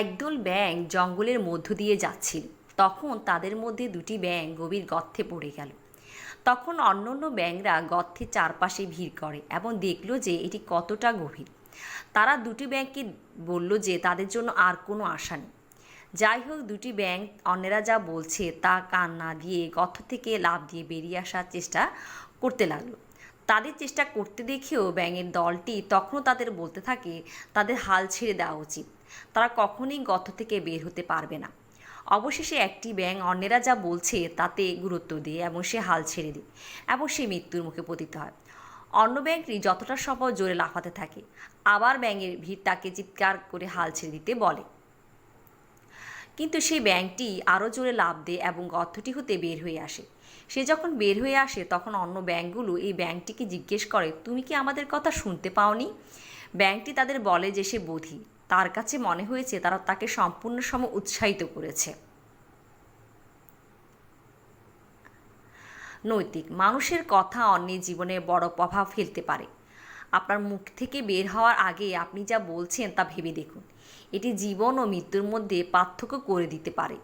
একদল ব্যাঙ জঙ্গলের মধ্য দিয়ে যাচ্ছিল। তখন তাদের মধ্যে দুটি ব্যাঙ গভীর গর্তে পড়ে গেল। তখন অন্যান্য ব্যাঙরা গর্তের চারপাশে ভিড় করে এবং দেখল যে এটি কতটা গভীর। তারা দুটি ব্যাঙকে বলল যে তাদের জন্য আর কোনো আশা নেই। যাই হোক, দুটি ব্যাঙ অন্যেরা যা বলছে তা কান না দিয়ে গর্ত থেকে লাফ দিয়ে বেরিয়ে আসার চেষ্টা করতে লাগলো। তাদের চেষ্টা করতে দেখেও ব্যাঙের দলটি তখনও তাদের বলতে থাকে তাদের হাল ছেড়ে দেওয়া উচিত, তারা কখনোই গর্ত থেকে বের হতে পারবে না। অবশেষে একটি ব্যাঙ অন্যেরা যা বলছে তাতে গুরুত্ব দেয় এবং সে হাল ছেড়ে দেয় এবং সে মৃত্যুর মুখে পতিত হয়। অন্য ব্যাঙটি যতটা সম্ভব জোরে লাফাতে থাকে। আবার ব্যাঙের ভিড় তাকে চিৎকার করে হাল ছেড়ে দিতে বলে, কিন্তু সেই ব্যাঙটি আরও জোরে লাফ দেয় এবং গর্তটি হতে বের হয়ে আসে। সে যখন বের হয়ে আসে তখন অন্য ব্যাঙগুলো এই ব্যাঙটিকে জিজ্ঞেস করে, তুমি কি আমাদের কথা শুনতে পাওনি? ব্যাঙটি তাদের বলে যে সে বধির। তার কাছে মনে হয়েছে তারা তাকে সম্পূর্ণ সময় উৎসাহিত করেছে। নৈতিক মানুষের কথা অন্যের জীবনে বড় প্রভাব ফেলতে পারে। আপনার মুখ থেকে বের হওয়ার আগে আপনি যা বলছেন তা ভেবে দেখুন, এটি জীবন ও মৃত্যুর মধ্যে পার্থক্য করে দিতে পারে।